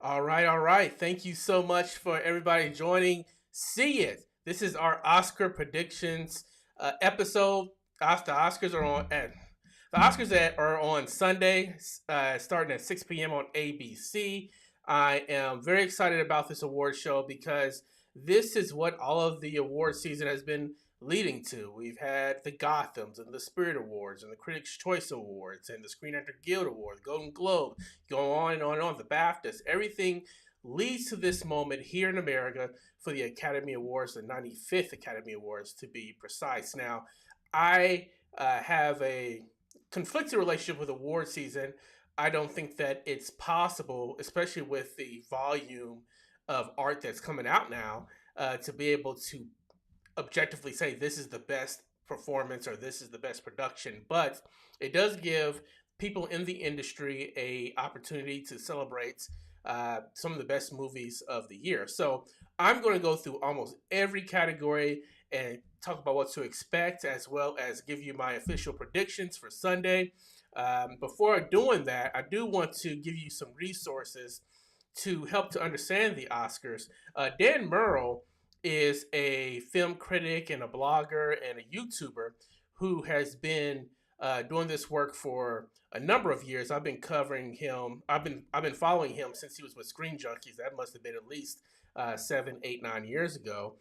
All right, all right. Thank you so much for everybody joining. See it. This is our Oscar predictions episode. The Oscars are on at the Oscars that are on Sunday, starting at 6 p.m. on ABC. I am very excited about this award show because this is what all of the award season has been leading to. We've had the Gothams and the Spirit Awards and the Critics' Choice Awards and the Screen Actor Guild Award, the Golden Globe, go on and on and on, the BAFTAs. Everything leads to this moment here in America for the Academy Awards, the 95th Academy Awards to be precise. Now, I have a conflicted relationship with award season. I don't think that it's possible, especially with the volume of art that's coming out now, to be able to objectively say this is the best performance or this is the best production, but it does give people in the industry a opportunity to celebrate some of the best movies of the year. So I'm going to go through almost every category and talk about what to expect, as well as give you my official predictions for Sunday. Before doing that, I do want to give you some resources to help to understand the Oscars. Dan Murrell is a film critic and a blogger and a YouTuber who has been doing this work for a number of years. I've been covering him. I've been following him since he was with Screen Junkies. That must have been at least 7, 8, 9 years ago.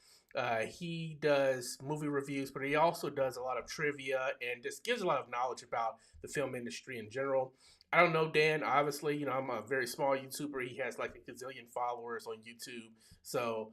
He does movie reviews, but he also does a lot of trivia and just gives a lot of knowledge about the film industry in general. I don't know Dan. Obviously, I'm a very small YouTuber. He has like a gazillion followers on YouTube, so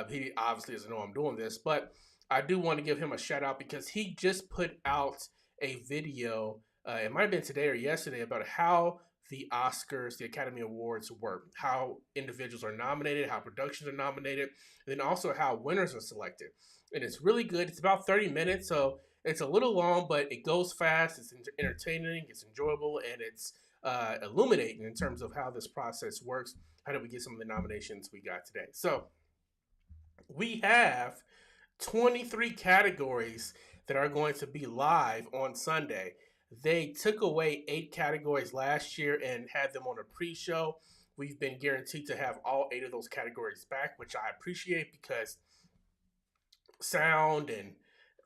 he obviously doesn't know I'm doing this. But I do want to give him a shout out because he just put out a video. It might have been today or yesterday about how the Oscars, the Academy Awards work, how individuals are nominated, how productions are nominated, and then also how winners are selected. And it's really good. It's about 30 minutes, so it's a little long, but it goes fast. It's entertaining, it's enjoyable, and it's illuminating in terms of how this process works. How did we get some of the nominations we got today? So we have 23 categories that are going to be live on Sunday. They took away 8 categories last year and had them on a pre-show. We've been guaranteed to have all 8 of those categories back, which I appreciate because sound and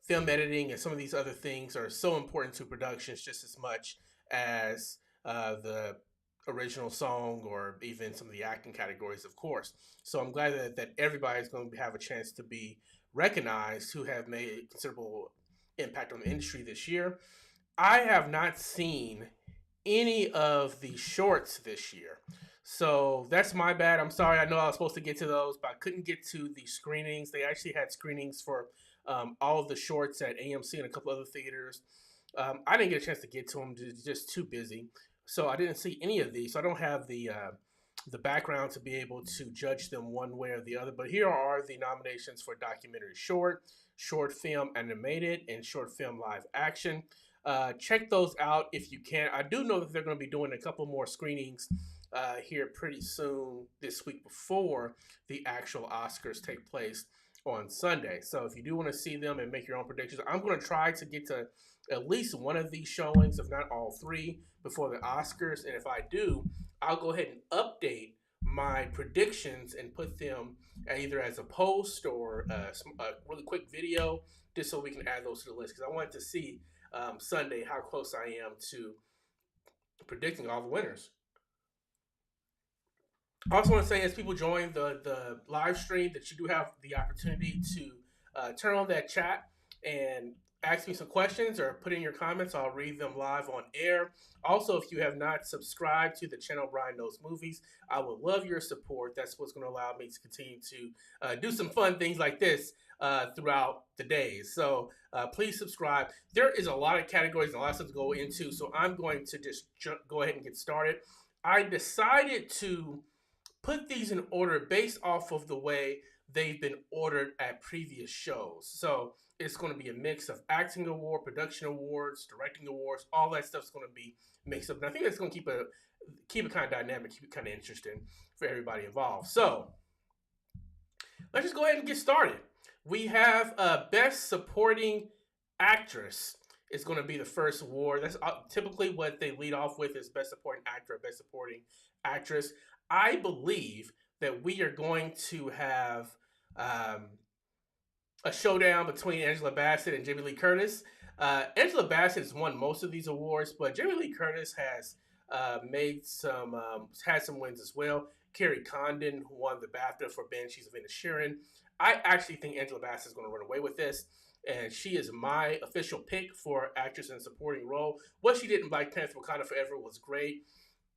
film editing and some of these other things are so important to productions just as much as the original song or even some of the acting categories, of course. So I'm glad that everybody's going to have a chance to be recognized who have made a considerable impact on the industry this year. I have not seen any of the shorts this year. So that's my bad. I'm sorry. I know I was supposed to get to those, but I couldn't get to the screenings. They actually had screenings for all of the shorts at AMC and a couple other theaters. I didn't get a chance to get to them, just too busy. So I didn't see any of these. So I don't have the background to be able to judge them one way or the other. But here are the nominations for documentary short, short film animated, and short film live action. Check those out if you can. I do know that they're going to be doing a couple more screenings here pretty soon this week before the actual Oscars take place on Sunday. So if you do want to see them and make your own predictions, I'm going to try to get to at least one of these showings, if not all 3, before the Oscars. And if I do, I'll go ahead and update my predictions and put them either as a post or a really quick video, just so we can add those to the list. Because I wanted to see Sunday how close I am to predicting all the winners. I also want to say, as people join the live stream, that you do have the opportunity to turn on that chat and ask me some questions or put in your comments. I'll read them live on air. Also, if you have not subscribed to the channel Brian Knows Movies, I would love your support. That's what's going to allow me to continue to do some fun things like this throughout the days. So please subscribe. There is a lot of categories and a lot of stuff to go into, so I'm going to just go ahead and get started. I decided to put these in order based off of the way they've been ordered at previous shows. So it's going to be a mix of acting award, production awards, directing awards. All that stuff's going to be mixed up. And I think that's going to keep it kind of dynamic, keep it kind of interesting for everybody involved. So let's just go ahead and get started. We have Best Supporting Actress is going to be the first award. That's typically what they lead off with, is Best Supporting Actor or Best Supporting Actress. I believe that we are going to have um, a showdown between Angela Bassett and Jamie Lee Curtis. Angela Bassett has won most of these awards, but Jamie Lee Curtis has had some wins as well. Carrie Condon, who won the BAFTA for Banshees of Inisherin. I actually think Angela Bassett is going to run away with this, and she is my official pick for actress in a supporting role. What she did in Black Panther: Wakanda Forever was great.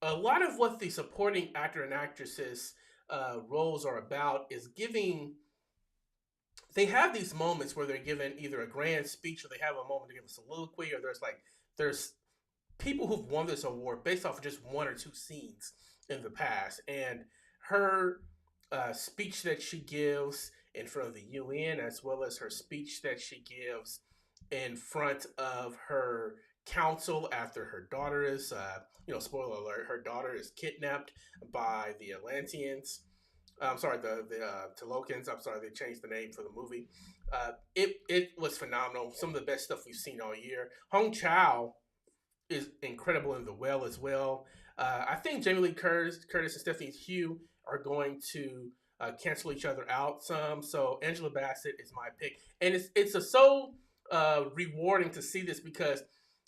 A lot of what the supporting actor and actresses roles are about is giving. They have these moments where they're given either a grand speech or they have a moment to give a soliloquy, or there's people who've won this award based off of just one or two scenes in the past. And her speech that she gives in front of the UN, as well as her speech that she gives in front of her council after her daughter is, spoiler alert, her daughter is kidnapped by the Atlanteans. I'm sorry, the Talokans. I'm sorry, they changed the name for the movie. It was phenomenal. Some of the best stuff we've seen all year. Hong Chow is incredible in The Well as well. I think Jamie Lee Curtis and Stephanie Hugh are going to cancel each other out some. So Angela Bassett is my pick, and it's rewarding to see this because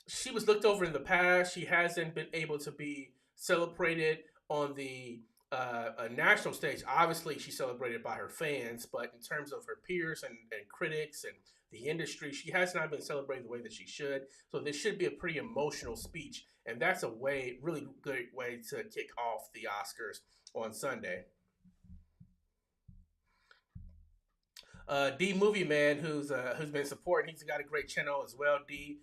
she was looked over in the past. She hasn't been able to be celebrated on the a national stage. Obviously, she's celebrated by her fans, but in terms of her peers and critics and the industry, she has not been celebrated the way that she should. So this should be a pretty emotional speech, and that's a really good way to kick off the Oscars on Sunday. D Movie Man, who's been supporting, he's got a great channel as well. D.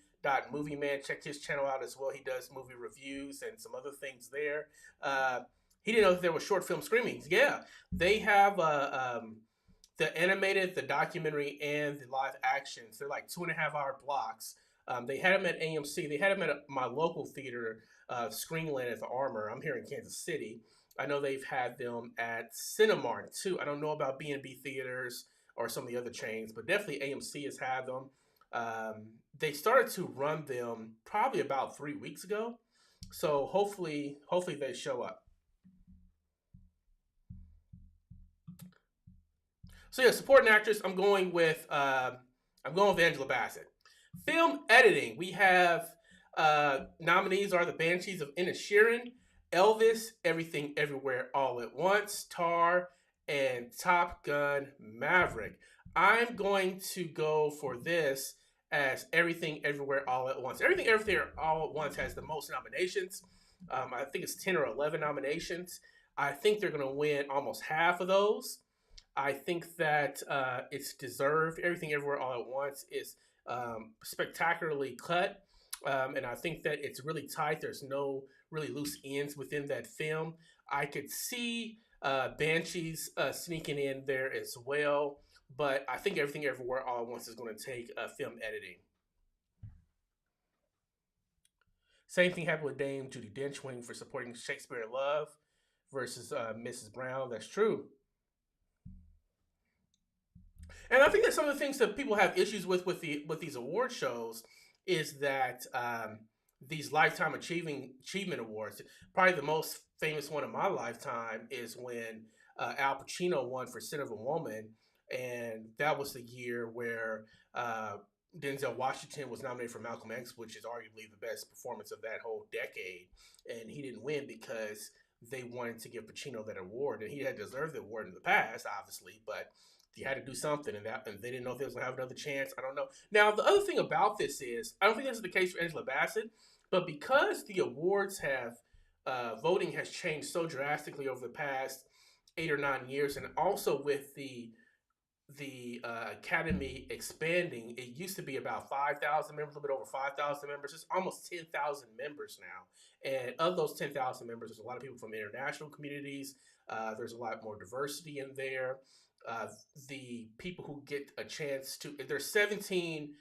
Movie Man, check his channel out as well. He does movie reviews and some other things there. He didn't know that there were short film screenings. Yeah, they have the animated, the documentary, and the live actions. They're like 2.5 hour blocks. They had them at AMC. They had them at my local theater, Screenland at the Armor. I'm here in Kansas City. I know they've had them at Cinemark too. I don't know about B&B theaters or some of the other chains, but definitely AMC has had them. They started to run them probably about 3 weeks ago, so hopefully they show up. So yeah, supporting actress. I'm going with Angela Bassett. Film editing. We have nominees are The Banshees of Inisherin, Elvis, Everything Everywhere All at Once, Tar, and Top Gun Maverick. I'm going to go for this as Everything Everywhere All at Once. Everything Everywhere All at Once has the most nominations. I think it's 10 or 11 nominations. I think they're going to win almost half of those. I think that it's deserved. Everything Everywhere All at Once is spectacularly cut. And I think that it's really tight. There's no really loose ends within that film. I could see Banshees sneaking in there as well. But I think Everything Everywhere All at Once is going to take film editing. Same thing happened with Dame Judi Dench winning for supporting Shakespeare in Love versus Mrs. Brown. That's true. And I think that some of the things that people have issues with these award shows is that these lifetime achievement awards. Probably the most famous one in my lifetime is when Al Pacino won for Sin of a Woman, and that was the year where Denzel Washington was nominated for Malcolm X, which is arguably the best performance of that whole decade, and he didn't win because they wanted to give Pacino that award, and he had deserved the award in the past, obviously, but you had to do something, and they didn't know if they was gonna have another chance. I don't know. Now, the other thing about this is, I don't think this is the case for Angela Bassett, but because the awards have voting has changed so drastically over the past 8 or 9 years, and also with the academy expanding, it used to be about 5,000 members, a little bit over 5,000 members. It's almost 10,000 members now, and of those 10,000 members, there's a lot of people from international communities. There's a lot more diversity in there. The people who get a chance to, there's 17.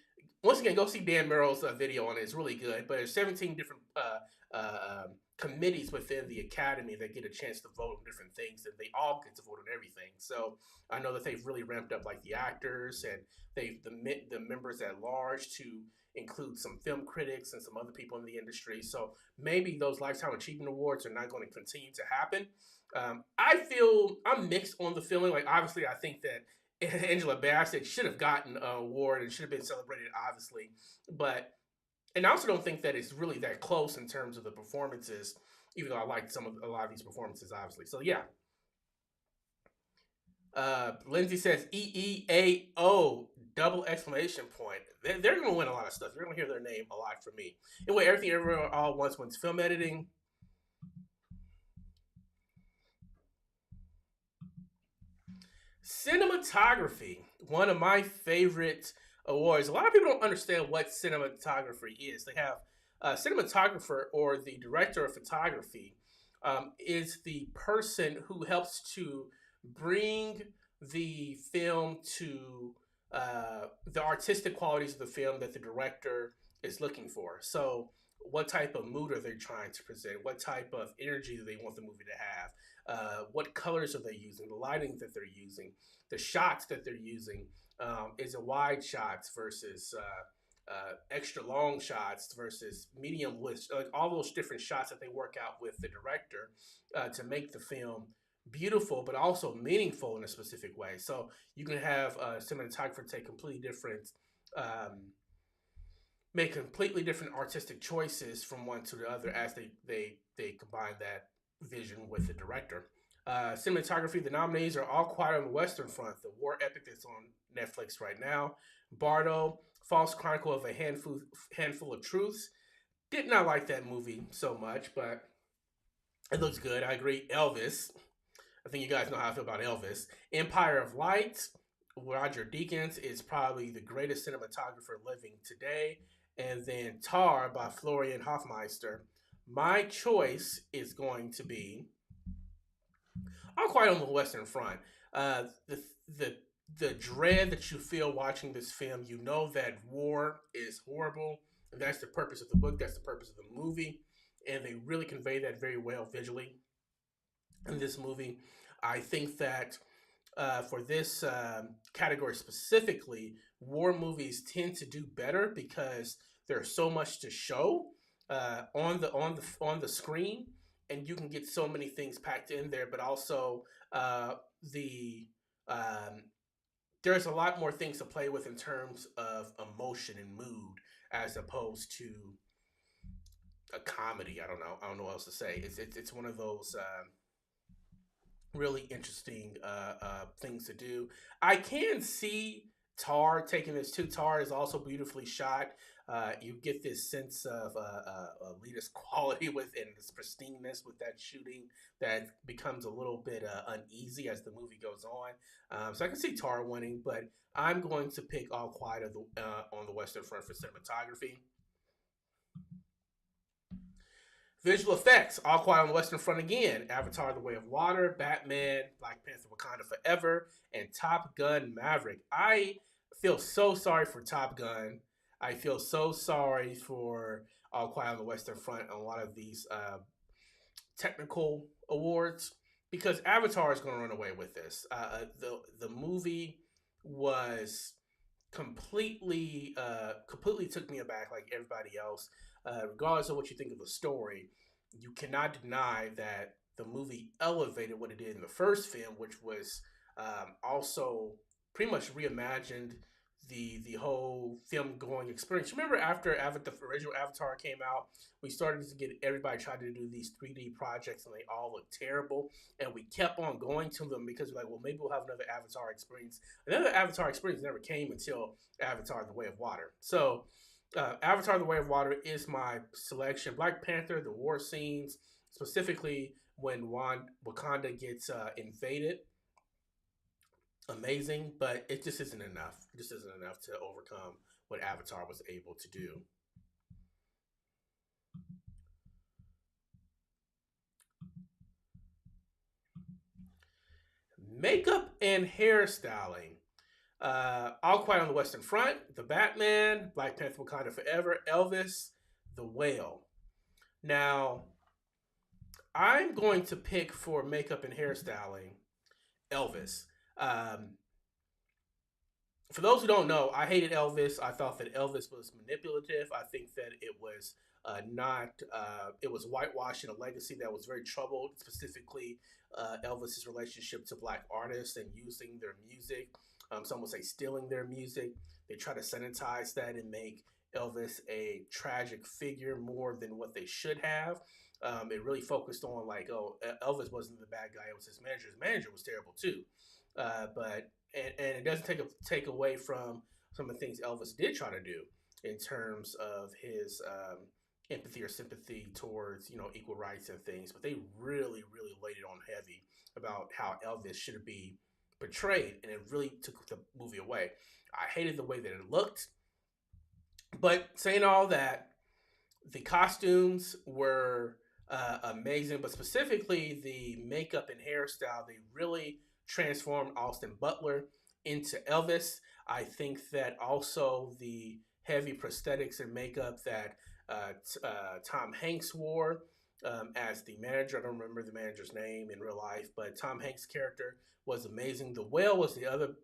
Once again, go see Dan Merrill's video on it. It's really good. But there's 17 different committees within the academy that get a chance to vote on different things, and they all get to vote on everything. So I know that they've really ramped up like the actors and the members at large to include some film critics and some other people in the industry. So maybe those lifetime achievement awards are not going to continue to happen. I feel I'm mixed on the feeling. Like obviously, I think that Angela Bassett should have gotten an award and should have been celebrated, obviously. But and I also don't think that it's really that close in terms of the performances, even though I liked a lot of these performances, obviously. So yeah. Lindsay says EEAO double exclamation point. They're going to win a lot of stuff. You're going to hear their name a lot from me. Anyway, Everything Everywhere All at Once wins film editing. Cinematography, one of my favorite awards. A lot of people don't understand what cinematography is. They have a cinematographer or the director of photography is the person who helps to bring the film to the artistic qualities of the film that the director is looking for. So, what type of mood are they trying to present? What type of energy do they want the movie to have? What colors are they using? The lighting that they're using, the shots that they're using. Is it wide shots versus extra long shots versus medium width? Like all those different shots that they work out with the director to make the film beautiful, but also meaningful in a specific way. So you can have a cinematographer take completely different. Make completely different artistic choices from one to the other as they combine that vision with the director. Cinematography, the nominees are All Quiet on the Western Front, the war epic that's on Netflix right now. Bardo, False Chronicle of a Handful of Truths. Did not like that movie so much, but it looks good. I agree. Elvis. I think you guys know how I feel about Elvis. Empire of Light. Roger Deakins is probably the greatest cinematographer living today. And then Tar by Florian Hofmeister. My choice is going to be All Quiet on the Western Front. The dread that you feel watching this film, you know that war is horrible, and that's the purpose of the book. That's the purpose of the movie, and they really convey that very well visually in this movie. I think that for this category specifically, war movies tend to do better because there's so much to show on the screen, and you can get so many things packed in there. But also the there's a lot more things to play with in terms of emotion and mood as opposed to a comedy. I don't know what else to say. It's one of those really interesting things to do. I can see Tar taking this too. Tar is also beautifully shot. You get this sense of elitist quality within this pristineness with that shooting that becomes a little bit uneasy as the movie goes on. So I can see Tar winning, but I'm going to pick All Quiet on the Western Front for cinematography. Visual effects, All Quiet on the Western Front again, Avatar: The Way of Water, Batman, Black Panther: Wakanda Forever, and Top Gun: Maverick. I feel so sorry for Top Gun. I feel so sorry for All Quiet on the Western Front on a lot of these technical awards because Avatar is going to run away with this. The movie was completely took me aback like everybody else. Regardless of what you think of the story, you cannot deny that the movie elevated what it did in the first film, which was also pretty much reimagined the whole film going experience. Remember after the original Avatar came out, we started to get everybody trying to do these 3D projects and they all looked terrible. And we kept on going to them because we're like, well, maybe we'll have another Avatar experience. Another Avatar experience never came until Avatar: The Way of Water. So Avatar: The Way of Water is my selection. Black Panther, the war scenes, specifically when Wakanda gets invaded, amazing, but it just isn't enough. It just isn't enough to overcome what Avatar was able to do. Makeup and hairstyling. All Quiet on the Western Front, The Batman, Black Panther: Wakanda Forever, Elvis, The Whale. Now, I'm going to pick for makeup and hairstyling Elvis. Um, for those who don't know, I hated Elvis. I thought that Elvis was manipulative. I think that it was not, it was whitewashing a legacy that was very troubled, specifically Elvis's relationship to black artists and using their music. Some would say stealing their music. They try to sanitize that and make Elvis a tragic figure more than what they should have. It really focused on like, oh, Elvis wasn't the bad guy; it was his manager. His manager was terrible too. But and it doesn't take away from some of the things Elvis did try to do in terms of his empathy or sympathy towards equal rights and things. But they really laid it on heavy about how Elvis should be portrayed, and it really took the movie away. I hated the way that it looked, but saying all that, the costumes were amazing, but specifically the makeup and hairstyle, they really transformed Austin Butler into Elvis. I think that also the heavy prosthetics and makeup that Tom Hanks wore as the manager. I don't remember the manager's name in real life, but Tom Hanks' character was amazing. The Whale was the other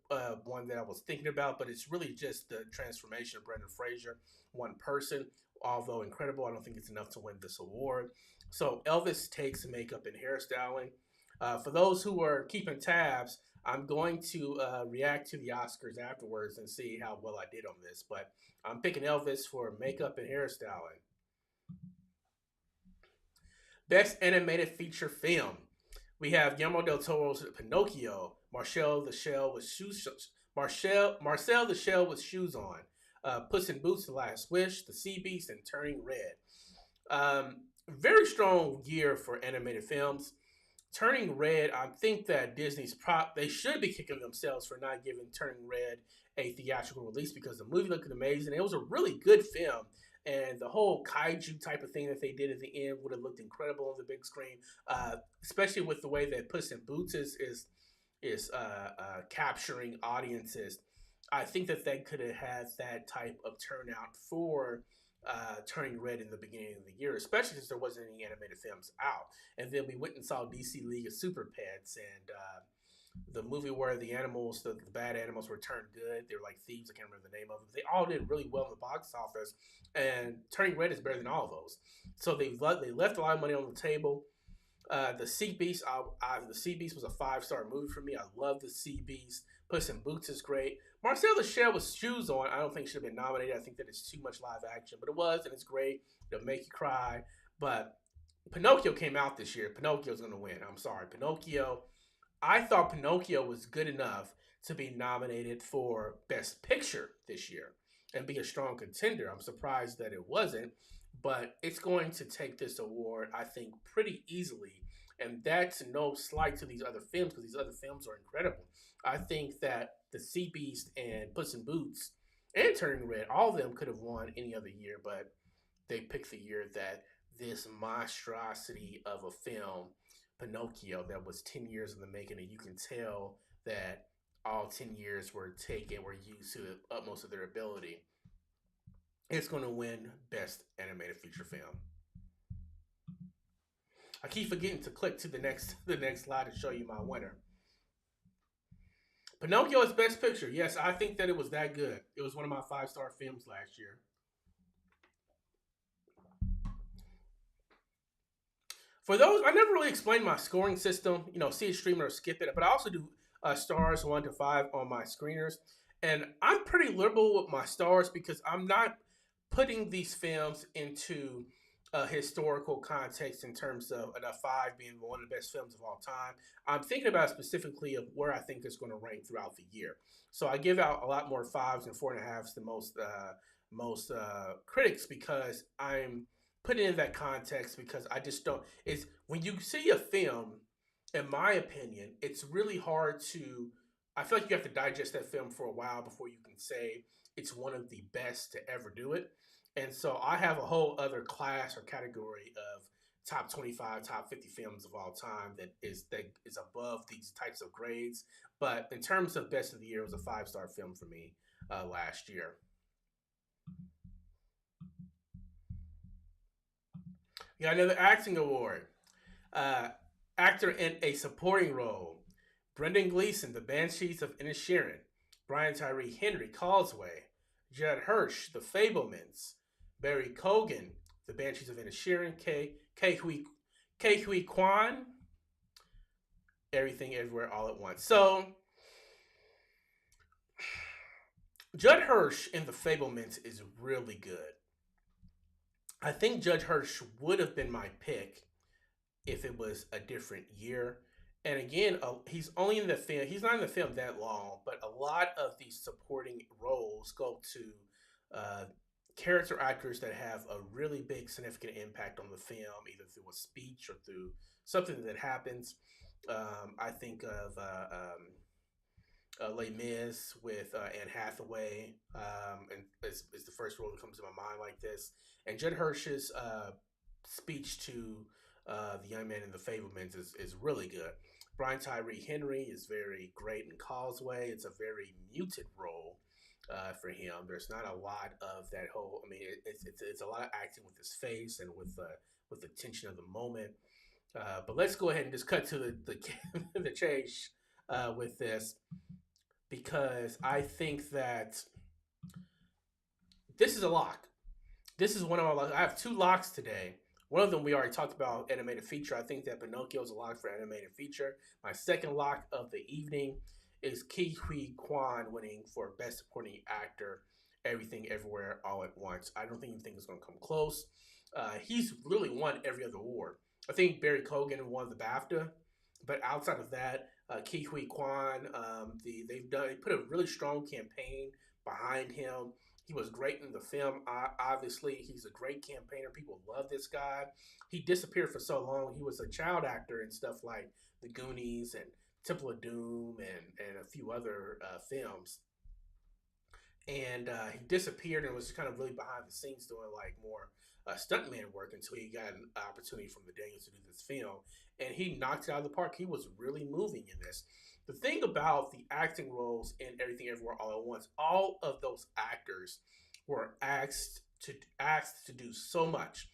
one that I was thinking about, but it's really just the transformation of Brendan Fraser, one person. Although incredible, I don't think it's enough to win this award. So Elvis takes makeup and hairstyling. For those who are keeping tabs, I'm going to react to the Oscars afterwards and see how well I did on this. But I'm picking Elvis for makeup and hairstyling. Best animated feature film. We have Guillermo del Toro's Pinocchio, Marcel the Shell with Shoes On, Puss in Boots: The Last Wish, The Sea Beast, and Turning Red. Very strong year for animated films. Turning Red, I think that they should be kicking themselves for not giving Turning Red a theatrical release because the movie looked amazing. It was a really good film, and the whole kaiju type of thing that they did at the end would have looked incredible on the big screen, especially with the way that Puss in Boots is capturing audiences. I think that they could have had that type of turnout for Turning Red in the beginning of the year, especially since there wasn't any animated films out. And then we went and saw DC League of Super Pets and the movie where the animals, the bad animals, were turned good. They were like thieves. I can't remember the name of them. They all did really well in the box office, and Turning Red is better than all of those. So they left a lot of money on the table. The Sea Beast, the Sea Beast was a 5-star movie for me. I love the Sea Beast. Puss in Boots is great. Marcel the Shell with Shoes On, I don't think should have been nominated. I think that it's too much live action, but it was, and it's great. It'll make you cry. But Pinocchio came out this year. Pinocchio's going to win. I'm sorry. I thought Pinocchio was good enough to be nominated for Best Picture this year and be a strong contender. I'm surprised that it wasn't, but it's going to take this award, I think, pretty easily. And that's no slight to these other films because these other films are incredible. I think that The Sea Beast and Puss in Boots and Turning Red, all of them could have won any other year, but they picked the year that this monstrosity of a film, Pinocchio, that was 10 years in the making, and you can tell that all 10 years were used to the utmost of their ability. It's going to win Best Animated Feature Film. I keep forgetting to click to the next slide to show you my winner. Pinocchio is Best Picture. Yes, I think that it was that good. It was one of my 5-star films last year. For those, I never really explained my scoring system. See a streamer or skip it. But I also do stars 1 to 5 on my screeners, and I'm pretty liberal with my stars because I'm not putting these films into a historical context in terms of a 5 being one of the best films of all time. I'm thinking about specifically of where I think it's going to rank throughout the year. So I give out a lot more 5s and 4.5s than most critics because I'm putting it in that context because I just don't. It's when you see a film, in my opinion, it's really hard to. I feel like you have to digest that film for a while before you can say it's one of the best to ever do it. And so I have a whole other class or category of top 25, top 50 films of all time that is above these types of grades. But in terms of best of the year, it was a 5-star film for me last year. We got another acting award. Uh, Actor in a supporting role: Brendan Gleeson, The Banshees of Inisherin; Brian Tyree Henry, Causeway; Judd Hirsch, The Fablemans; Barry Cogan, The Banshees of Inisherin; Ke Hui Kwan, Everything Everywhere All at Once. So Judd Hirsch in The Fablemans is really good. I think Judge Hirsch would have been my pick if it was a different year. And again, he's only in the film. He's not in the film that long, but a lot of these supporting roles go to character actors that have a really big, significant impact on the film, either through a speech or through something that happens. I think of Les Mis with Anne Hathaway, and it's the first role that comes to my mind like this. And Judd Hirsch's speech to the young man in The Fablemans is really good. Brian Tyree Henry is very great in Causeway. It's a very muted role for him. There's not a lot of that whole. I mean, it's a lot of acting with his face and with the tension of the moment. But let's go ahead and just cut to the chase with this, because I think that this is a lock. This is one of my locks. I have two locks today. One of them we already talked about, animated feature. I think that Pinocchio is a lock for animated feature. My second lock of the evening is Ke Huy Quan winning for Best Supporting Actor, Everything Everywhere All at Once. I don't think anything is going to come close. He's really won every other award. I think Barry Cogan won the BAFTA, but outside of that, Ke Huy Quan, they put a really strong campaign behind him. He was great in the film. Obviously, he's a great campaigner. People love this guy. He disappeared for so long. He was a child actor in stuff like The Goonies and Temple of Doom and a few other films. And he disappeared and was kind of really behind the scenes doing like more stuntman work until he got an opportunity from the Daniels to do this film. And he knocked it out of the park. He was really moving in this. The thing about the acting roles in Everything Everywhere All at Once, all of those actors were asked to do so much.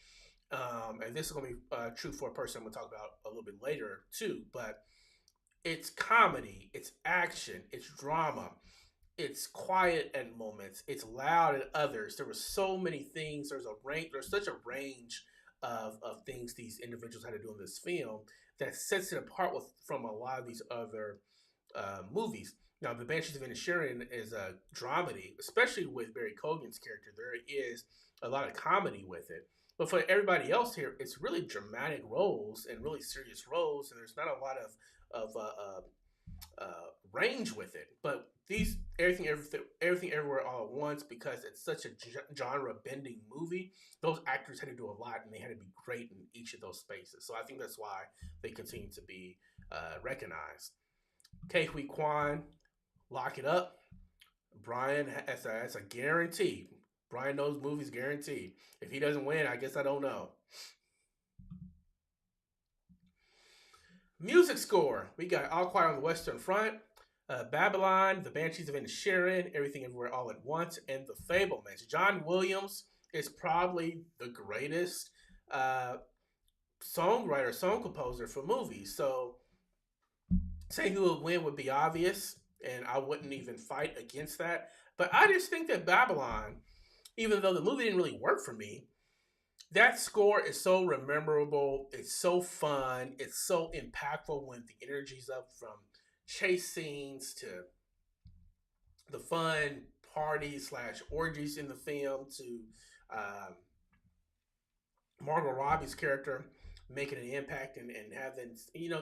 And this is going to be true for a person I'm going to talk about a little bit later too. But it's comedy, it's action, it's drama, it's quiet at moments, it's loud at others. There were so many things. There's such a range of things these individuals had to do in this film that sets it apart from a lot of these other movies. Now, The Banshees of Inisherin is a dramedy, especially with Barry Cogan's character. There is a lot of comedy with it. But for everybody else here, it's really dramatic roles and really serious roles, and there's not a lot of range with it. But these everything everywhere all at once, because it's such a genre bending movie. Those actors had to do a lot, and they had to be great in each of those spaces. So I think that's why they continue to be recognized. Ke Huy Quan, lock it up. Brian, that's a guarantee. Brian knows movies, guaranteed. If he doesn't win, I guess I don't know. Music score. We got All Quiet on the Western Front, Babylon, The Banshees of Inisherin, Everything Everywhere All at Once, and The Fablemans. John Williams is probably the greatest songwriter, song composer for movies. So saying who would win would be obvious, and I wouldn't even fight against that. But I just think that Babylon, even though the movie didn't really work for me, that score is so memorable. It's so fun. It's so impactful when the energy's up, from chase scenes to the fun parties slash orgies in the film to um, Margot Robbie's character making an impact and having,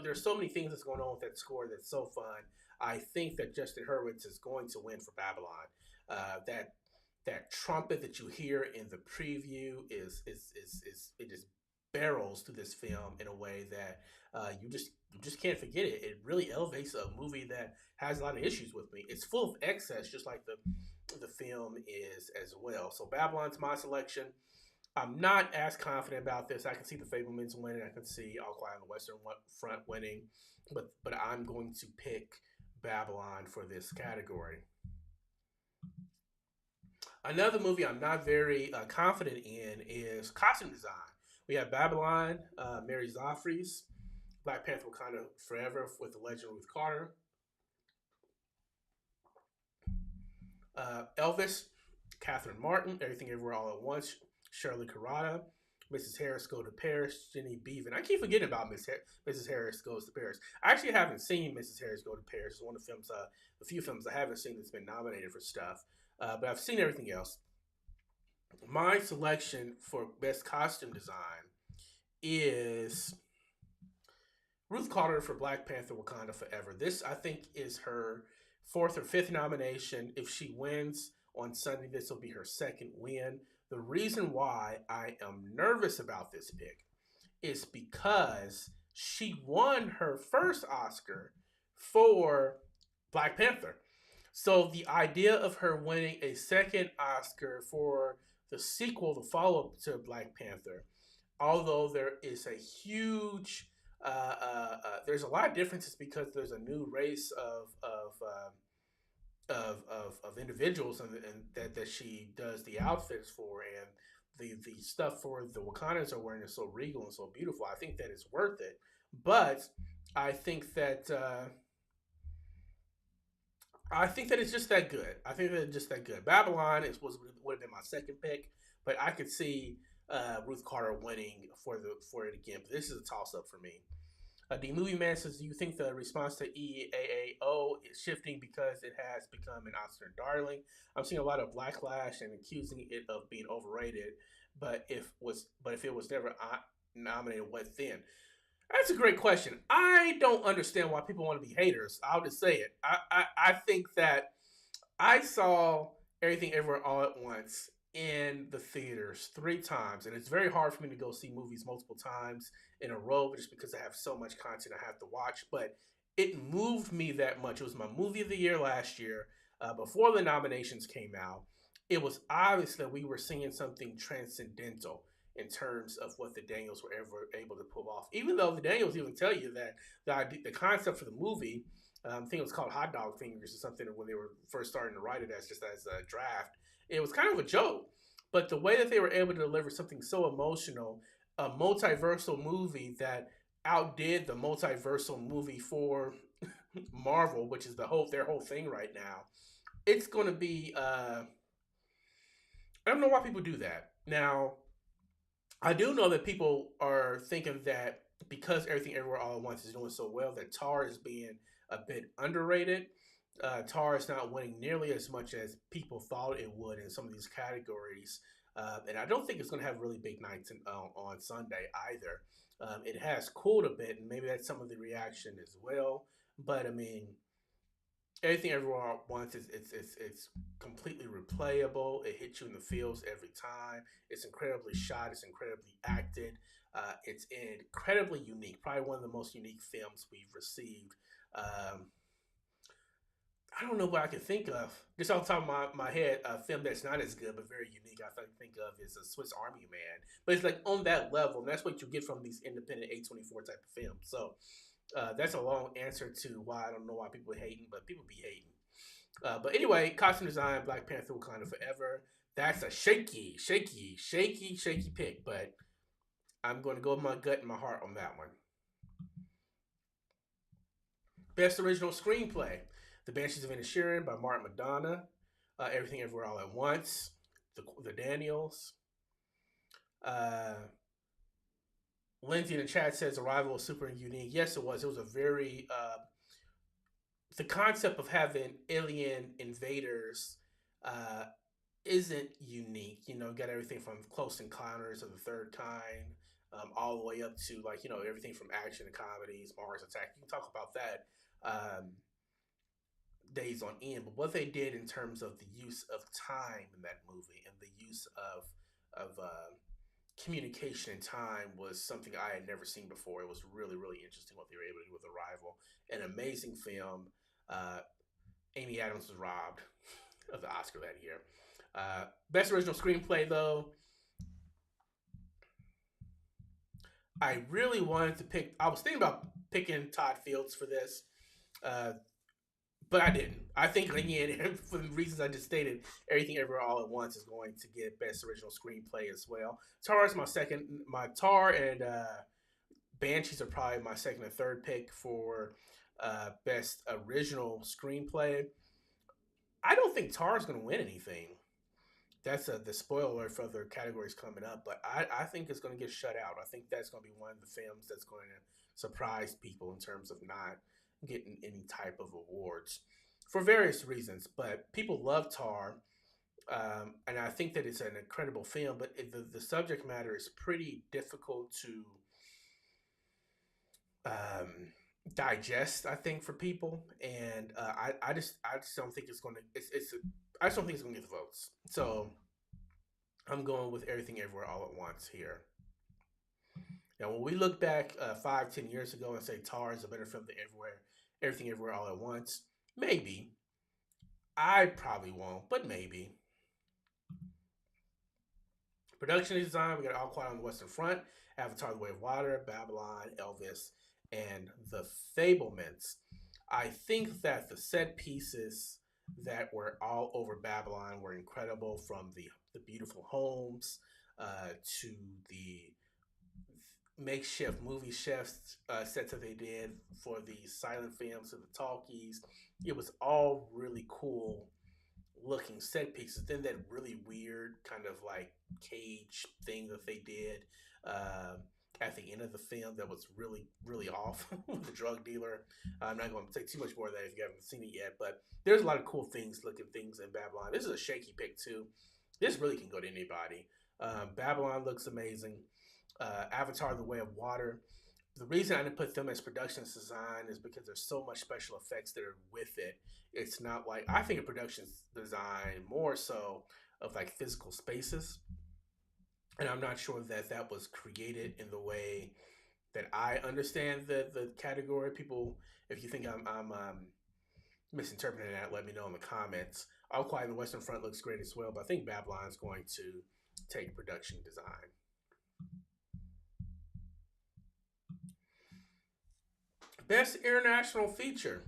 there's so many things that's going on with that score that's so fun. I think that Justin Hurwitz is going to win for Babylon. That trumpet that you hear in the preview is it just barrels through this film in a way that you just can't forget it. It really elevates a movie that has a lot of issues with me. It's full of excess, just like the film is as well. So Babylon's my selection. I'm not as confident about this. I can see the Fablemans winning. I can see All Quiet on the Western Front winning, but I'm going to pick Babylon for this category. Another movie I'm not very confident in is costume design. We have Babylon, Mary Zophres. Black Panther Wakanda Forever with the legend Ruth Carter. Elvis, Catherine Martin, Everything Everywhere All at Once, Shirley Carrada, Mrs. Harris Go to Paris, Jenny Beavan. I keep forgetting about Mrs. Harris Goes to Paris. I actually haven't seen Mrs. Harris Go to Paris. It's one of the films, the few films I haven't seen that's been nominated for stuff. But I've seen everything else. My selection for best costume design is Ruth Carter for Black Panther Wakanda Forever. This, I think, is her fourth or fifth nomination. If she wins on Sunday, this will be her second win. The reason why I am nervous about this pick is because she won her first Oscar for Black Panther. So the idea of her winning a second Oscar for the sequel, the follow-up to Black Panther, although there is a huge there's a lot of differences because there's a new race of individuals and that she does the outfits for, and the stuff for the Wakandans are wearing is so regal and so beautiful. I think that it's worth it, but I think that it's just that good. I think that it's just that good. Babylon would have been my second pick, but I could see Ruth Carter winning for it again. But this is a toss up for me. The Movie Man says, do you think the response to EAAO is shifting because it has become an Oscar darling? I'm seeing a lot of backlash and accusing it of being overrated. But if it was never nominated, what then? That's a great question. I don't understand why people want to be haters. I'll just say it. I think that I saw Everything Everywhere All at Once in the theaters 3 times, and it's very hard for me to go see movies multiple times in a row just because I have so much content I have to watch. But it moved me that much. It was my movie of the year last year, before the nominations came out. It was obvious that we were seeing something transcendental in terms of what the Daniels were ever able to pull off. Even though the Daniels even tell you that the concept for the movie, I think it was called Hot Dog Fingers or something when they were first starting to write it as a draft. It was kind of a joke, but the way that they were able to deliver something so emotional, a multiversal movie that outdid the multiversal movie for Marvel, which is their whole thing right now. It's going to be. I don't know why people do that. Now, I do know that people are thinking that because Everything Everywhere All at Once is doing so well, that Tar is being a bit underrated. Tar is not winning nearly as much as people thought it would in some of these categories. And I don't think it's going to have really big nights on Sunday either. It has cooled a bit, and maybe that's some of the reaction as well. But I mean, Everything Everywhere at Once it's completely replayable. It hits you in the feels every time. It's incredibly shot. It's incredibly acted. It's incredibly unique. Probably one of the most unique films we've received. I don't know what I can think of. Just off the top of my head, a film that's not as good but very unique I think of is a Swiss Army Man. But it's like on that level, and that's what you get from these independent A24 type of films. So that's a long answer to why I don't know why people are hating, but people be hating. But anyway, costume design, Black Panther Wakanda Forever. That's a shaky pick, but I'm going to go with my gut and my heart on that one. Best Original Screenplay. The Banshees of Inisherin by Mark Madonna. Everything Everywhere All at Once. The Daniels. Lindsay in the chat says Arrival was super unique. Yes, it was. It was a very... the concept of having alien invaders isn't unique. You know, got everything from Close Encounters of the Third Kind all the way up to, like, you know, everything from action to comedies, Mars Attack. You can talk about that days on end. But what they did in terms of the use of time in that movie and the use of communication and time was something I had never seen before. It was really, really interesting what they were able to do with Arrival. An amazing film. Amy Adams was robbed of the Oscar that year. Best Original Screenplay, though, I really wanted to pick... I was thinking about picking Todd Fields for this, but I didn't. I think, again, for the reasons I just stated, Everything Everywhere All at Once is going to get Best Original Screenplay as well. Tar is my second. My Tar and Banshees are probably my second or third pick for best original screenplay. I don't think Tar is going to win anything. That's the spoiler alert for other categories coming up, but I think it's going to get shut out. I think that's going to be one of the films that's going to surprise people in terms of not getting any type of awards for various reasons. But people love Tar, and I think that it's an incredible film, but the subject matter is pretty difficult to um, digest. I think for people, and I just don't think it's going to I just don't think it's going to get the votes. So I'm going with Everything Everywhere All at Once here. Now, when we look back 5, 10 years ago and say Tar is a better film than Everything Everywhere All at Once, maybe. I probably won't, but maybe. Production design, we got All Quiet on the Western Front, Avatar: The Way of Water, Babylon, Elvis, and The Fablements. I think that the set pieces that were all over Babylon were incredible, from the beautiful homes to the makeshift movie chefs sets that they did for the silent films and the talkies. It was all really cool looking set pieces. Then that really weird kind of like cage thing that they did uh, at the end of the film that was really really off with the drug dealer. I'm not going to say too much more of that if you haven't seen it yet, but there's a lot of cool things, looking things in Babylon. This is a shaky pick too. This really can go to anybody. Babylon looks amazing. Avatar: The Way of Water. The reason I didn't put them as production design is because there's so much special effects that are with it. It's not like, I think of production design more so of like physical spaces, and I'm not sure that that was created in the way that I understand the category. People, if you think I'm misinterpreting that, let me know in the comments. All Quiet on the Western Front looks great as well, but I think Babylon's going to take production design. Best international feature.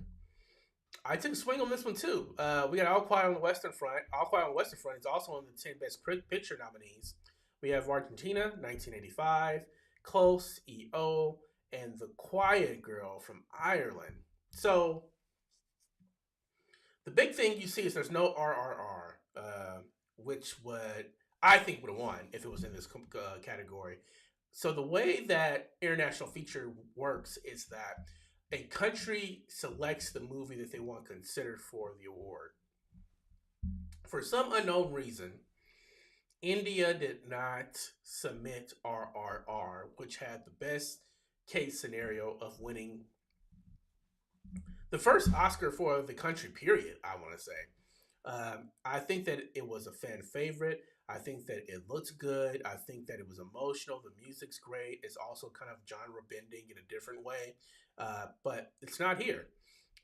I took a swing on this one too. We got All Quiet on the Western Front. All Quiet on the Western Front is also one of the 10 best picture nominees. We have Argentina, 1985, Close, EO, and The Quiet Girl from Ireland. So the big thing you see is there's no RRR, which would, I think, would have won if it was in this category. So the way that international feature works is that a country selects the movie that they want considered for the award. For some unknown reason, India did not submit RRR, which had the best case scenario of winning the first Oscar for the country, period, I want to say. I think that it was a fan favorite. I think that it looks good. I think that it was emotional. The music's great. It's also kind of genre bending in a different way, but it's not here.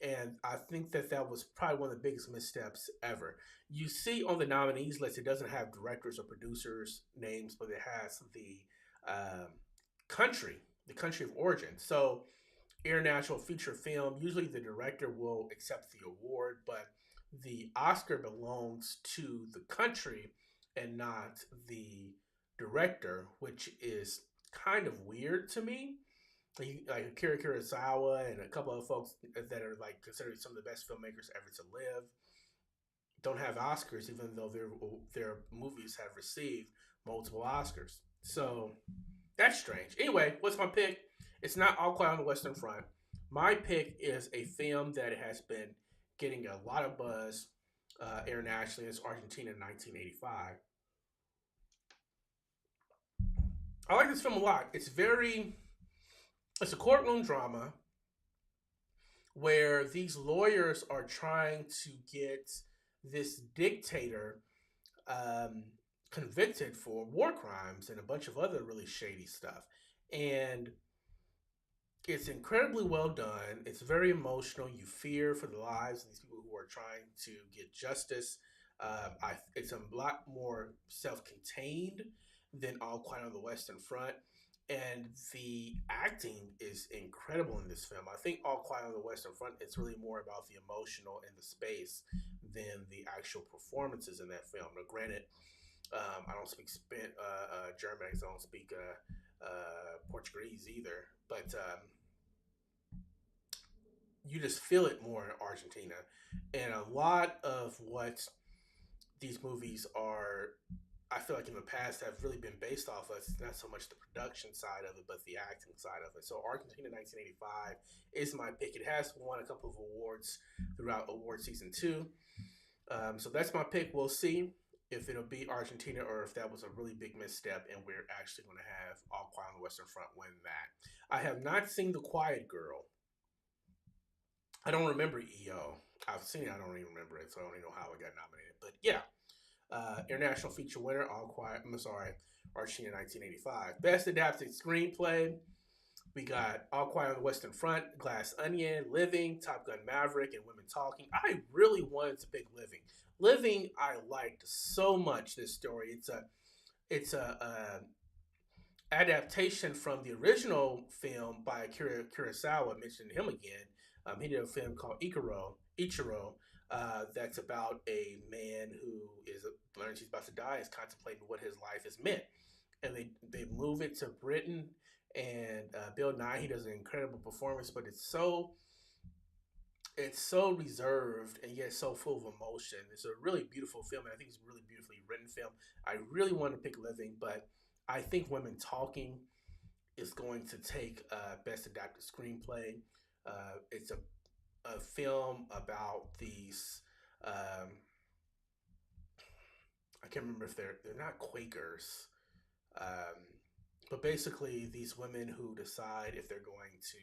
And I think that that was probably one of the biggest missteps ever. You see on the nominees list, it doesn't have directors or producers' names, but it has um, country, the country of origin. So international feature film, usually the director will accept the award, but the Oscar belongs to the country and not the director, which is kind of weird to me. Like Akira Kurosawa and a couple of folks that are like considered some of the best filmmakers ever to live don't have Oscars, even though their movies have received multiple Oscars. So that's strange. Anyway, what's my pick? It's not All Quiet on the Western Front. My pick is a film that has been getting a lot of buzz internationally. It's Argentina 1985. I like this film a lot. It's a courtroom drama where these lawyers are trying to get this dictator um, convicted for war crimes and a bunch of other really shady stuff. And it's incredibly well done. It's very emotional. You fear for the lives of these people who are trying to get justice. It's a lot more self-contained than All Quiet on the Western Front, and the acting is incredible in this film. I think All Quiet on the Western Front, it's really more about the emotional and the space than the actual performances in that film. Now, granted, I don't speak German, I don't speak Portuguese either, but you just feel it more in Argentina. And a lot of what these movies are, I feel like in the past have really been based off of, it's not so much the production side of it, but the acting side of it. So Argentina 1985 is my pick. It has won a couple of awards throughout award season two. So that's my pick. We'll see if it'll be Argentina or if that was a really big misstep and we're actually going to have All Quiet on the Western Front win that. I have not seen The Quiet Girl. I don't remember EO. I've seen it. I don't even remember it, so I don't even know how it got nominated. But yeah, international feature winner, All Quiet. I'm sorry, Argentina 1985. Best adapted screenplay. We got All Quiet on the Western Front, Glass Onion, Living, Top Gun Maverick, and Women Talking. I really wanted to pick Living. Living, I liked so much. This story. It's a adaptation from the original film by Akira Kurosawa. I mentioned him again. He did a film called Ichiro, that's about a man who learns he's about to die, is contemplating what his life is meant, and they move it to Britain. And Bill Nye, he does an incredible performance, but it's so reserved and yet so full of emotion. It's a really beautiful film, and I think it's a really beautifully written film. I really want to pick Living, but I think Women Talking is going to take Best Adapted Screenplay. It's a film about these. I can't remember if they're not Quakers, um, but basically these women who decide if they're going to,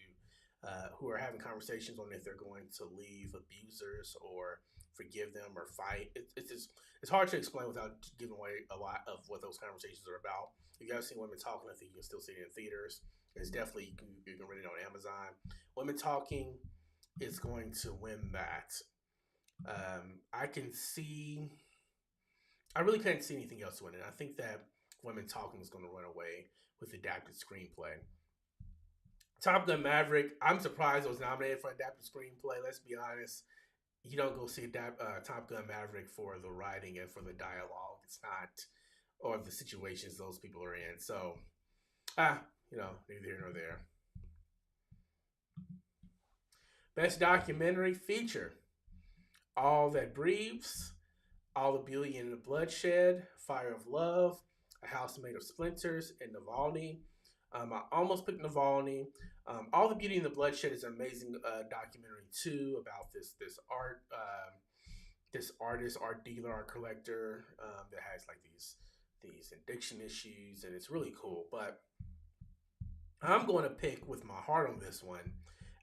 who are having conversations on if they're going to leave abusers or forgive them or fight. It's hard to explain without giving away a lot of what those conversations are about. If you guys seen Women Talking, I think you can still see it in theaters. It's definitely you can read it on Amazon. Women Talking is going to win that. I can see. I really can't see anything else winning. I think that Women Talking is going to run away with adapted screenplay. Top Gun Maverick. I'm surprised it was nominated for adapted screenplay. Let's be honest. You don't go see Top Gun Maverick for the writing and for the dialogue. It's not, or the situations those people are in. So, neither here nor there. Best documentary feature: All That Breathes, All the Beauty and the Bloodshed, Fire of Love, A House Made of Splinters, and Navalny. I almost picked Navalny. All the Beauty and the Bloodshed is an amazing documentary too about this artist, art dealer, art collector that has like these addiction issues, and it's really cool. But I'm going to pick with my heart on this one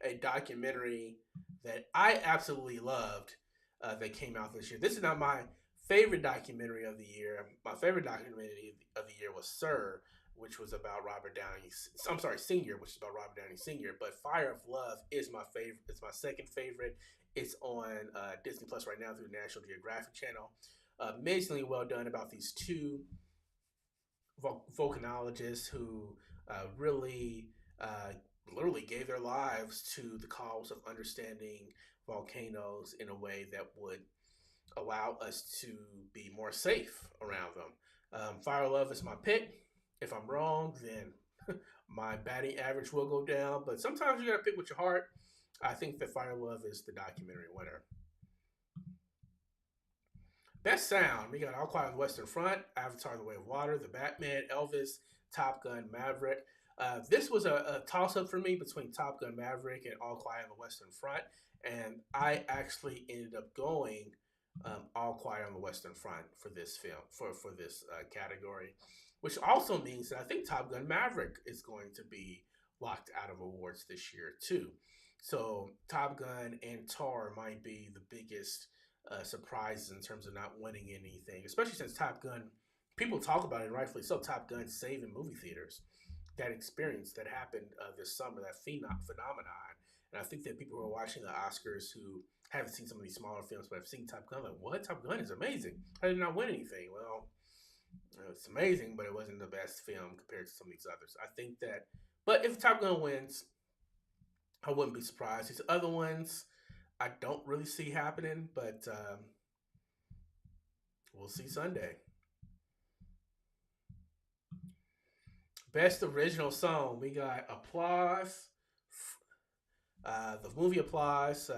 a documentary that I absolutely loved that came out this year. This is not my favorite documentary of the year. My favorite documentary of the year was Sir, which was about Robert Downey. I'm sorry, Senior, which is about Robert Downey Senior. But Fire of Love is my favorite. It's my second favorite. It's on Disney Plus right now through the National Geographic Channel. Amazingly well done about these two volcanologists who really literally gave their lives to the cause of understanding volcanoes in a way that would allow us to be more safe around them. Fire Love is my pick. If I'm wrong, then my batting average will go down. But sometimes you got to pick with your heart. I think that Fire Love is the documentary winner. Best sound: we got All Quiet on the Western Front, Avatar: The Way of Water, The Batman, Elvis, Top Gun Maverick. This was a toss up for me between Top Gun Maverick and All Quiet on the Western Front, and I actually ended up going All Quiet on the Western Front for this film for this category, which also means that I think Top Gun Maverick is going to be locked out of awards this year too. So Top Gun and Tar might be the biggest surprises in terms of not winning anything, especially since Top Gun, people talk about it, rightfully so. Top Gun saving movie theaters. That experience that happened this summer, that phenomenon. And I think that people who are watching the Oscars who haven't seen some of these smaller films but have seen Top Gun, like, what? Top Gun is amazing. How did it not win anything? Well, it's amazing, but it wasn't the best film compared to some of these others. I think that, but if Top Gun wins, I wouldn't be surprised. These other ones, I don't really see happening, but we'll see Sunday. Best original song, we got Applause. The movie Applause.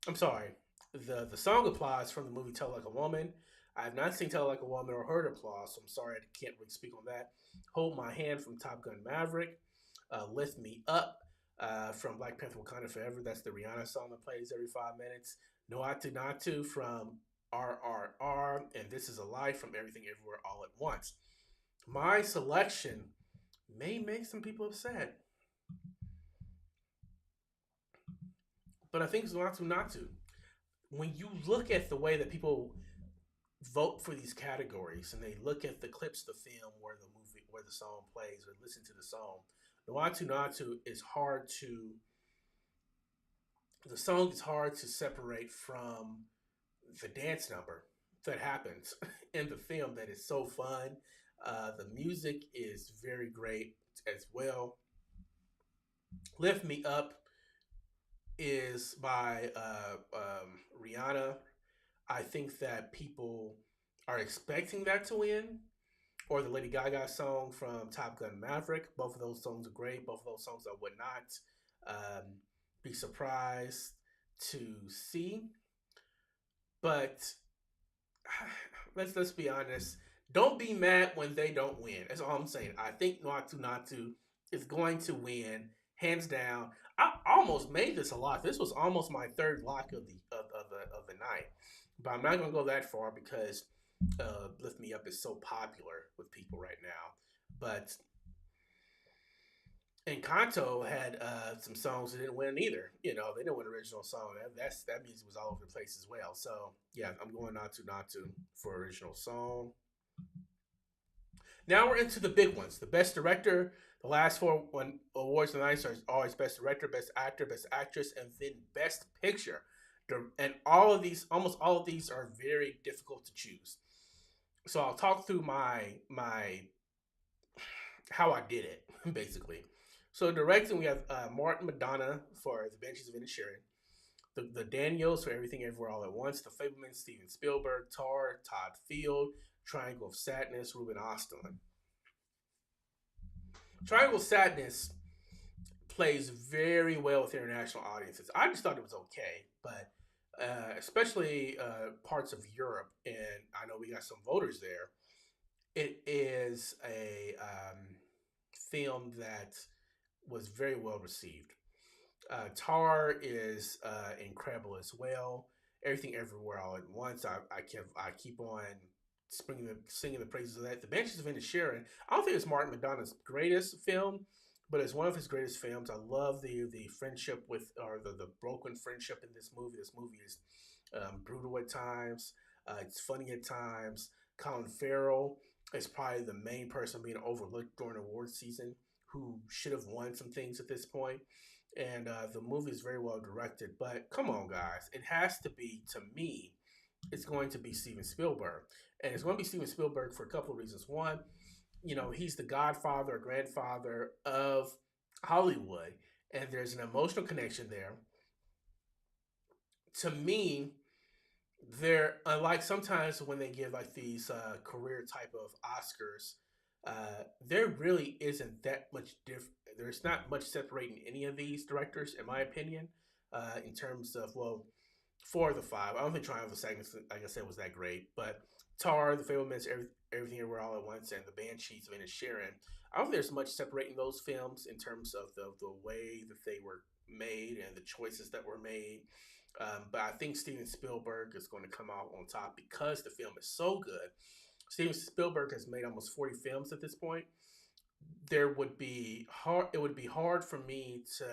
I'm sorry. The song Applause from the movie Tell Like a Woman. I have not seen Tell Like a Woman or heard Applause, so I'm sorry I can't really speak on that. Hold My Hand from Top Gun Maverick. Lift Me Up from Black Panther Wakanda Forever. That's the Rihanna song that plays every 5 minutes. No Atu Natu from RRR. And This Is a Life from Everything Everywhere All at Once. My selection may make some people upset, but I think it's Natu Natu. When you look at the way that people vote for these categories and they look at the clips of the film where the song plays or listen to the song, Natu Natu is hard to the song is hard to separate from the dance number that happens in the film that is so fun. The music is very great as well. Lift Me Up is by Rihanna. I think that people are expecting that to win, or the Lady Gaga song from Top Gun Maverick. Both of those songs are great. Both of those songs I would not be surprised to see. But let's be honest. Don't be mad when they don't win. That's all I'm saying. I think Natu Natu is going to win hands down. I almost made this a lock. This was almost my third lock of the night, but I'm not gonna go that far because Lift Me Up is so popular with people right now. But Encanto had some songs that didn't win either. You know, they didn't win original song. That music was all over the place as well. So yeah, I'm going Natu Natu for original song. Now we're into the big ones. The best director. The last four awards tonight are always best director, best actor, best actress, and then best picture. And all of these, almost all of these, are very difficult to choose. So I'll talk through my how I did it basically. So directing, we have Martin Madonna for The Banshees of Inisherin, the Daniels for Everything Everywhere All at Once, The Fablemans, Steven Spielberg, Tar, Todd Field, Triangle of Sadness, Ruben Östlund. Triangle of Sadness plays very well with international audiences. I just thought it was okay, but especially parts of Europe, and I know we got some voters there. It is a film that was very well received. Tar is incredible as well. Everything Everywhere All at Once. I keep on singing the praises of that. The Banshees of Inisherin. I don't think it's Martin Madonna's greatest film, but it's one of his greatest films. I love the friendship with, or the broken friendship in this movie. This movie is brutal at times. It's funny at times. Colin Farrell is probably the main person being overlooked during awards season, who should have won some things at this point. And the movie is very well directed. But come on, guys, it has to be, to me, it's going to be Steven Spielberg. And it's going to be Steven Spielberg for a couple of reasons. One, you know, he's the godfather or grandfather of Hollywood, and there's an emotional connection there. To me, they're unlike sometimes when they give like these career type of Oscars. There really isn't that much different. There's not much separating any of these directors, in my opinion, in terms of, well, four of the five. I don't think Triumph of Sadness, like I said, was that great, but Tar, The Fablemans, Everything Everywhere All at Once, and The Banshees of Inisherin. I don't think there's much separating those films in terms of the way that they were made and the choices that were made. But I think Steven Spielberg is going to come out on top because the film is so good. Steven Spielberg has made almost 40 films at this point. There would be hard. It would be hard for me to.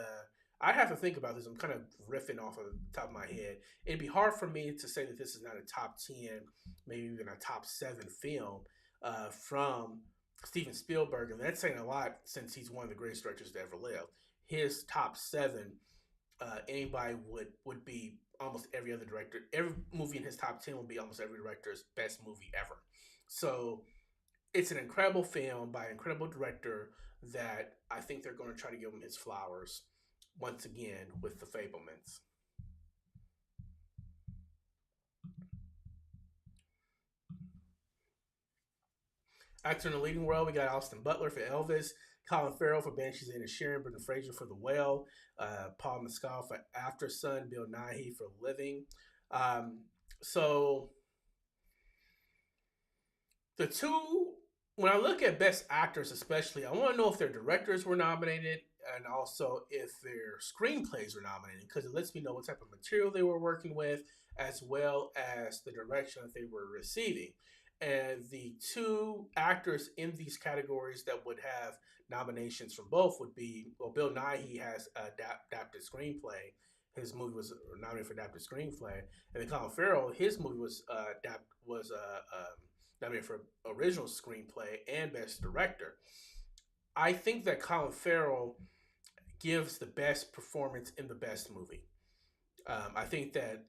I'd have to think about this. I'm kind of riffing off of the top of my head. It'd be hard for me to say that this is not a top 10, maybe even a top 7 film from Steven Spielberg. And that's saying a lot since he's one of the greatest directors to ever live. His top 7, anybody would be almost every other director. Every movie in his top 10 would be almost every director's best movie ever. So it's an incredible film by an incredible director that I think they're going to try to give him his flowers once again with The Fablemans. Actor in the leading role, we got Austin Butler for Elvis, Colin Farrell for Banshees and Sharon, Brendan Fraser for The Whale, Paul Mescal for After Sun, Bill Nighy for Living. Um, so the two, when I look at best actors, especially, I want to know if their directors were nominated and also if their screenplays were nominated because it lets me know what type of material they were working with as well as the direction that they were receiving. And the two actors in these categories that would have nominations from both would be, well, Bill Nighy has adapted screenplay. His movie was nominated for adapted screenplay, and then Colin Farrell, his movie was nominated for original screenplay and best director. I think that Colin Farrell gives the best performance in the best movie. I think that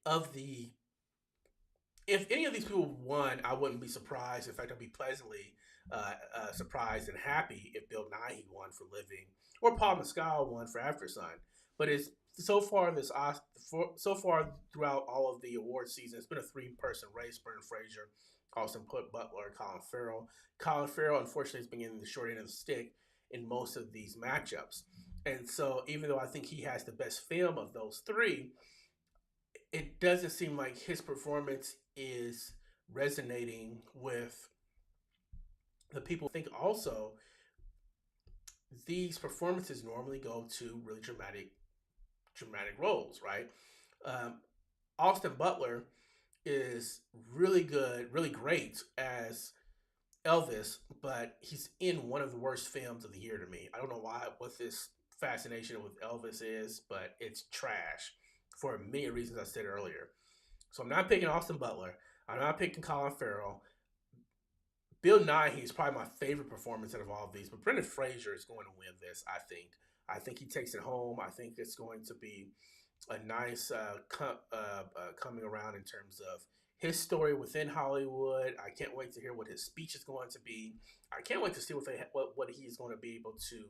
of the if any of these people won, I wouldn't be surprised. In fact, I'd be pleasantly surprised and happy if Bill Nighy won for Living or Paul Mescal won for After Sun. But it's so far so far throughout all of the award season, it's been a three-person race: Brendan Fraser, Austin Butler, and Colin Farrell. Colin Farrell, unfortunately, has been getting the short end of the stick in most of these matchups. And so, even though I think he has the best film of those three, it doesn't seem like his performance is resonating with the people. I think also these performances normally go to really dramatic roles, right? Um, Austin Butler is really good, really great as Elvis, but he's in one of the worst films of the year to me. I don't know what this fascination with Elvis is, but it's trash for many reasons I said earlier. So I'm not picking Austin Butler. I'm not picking Colin Farrell. Bill Nighy is probably my favorite performance out of all of these, but Brendan Fraser is going to win this. I think. I think he takes it home. I think it's going to be a nice coming around in terms of his story within Hollywood. I can't wait to hear what his speech is going to be. I can't wait to see what he's going to be able to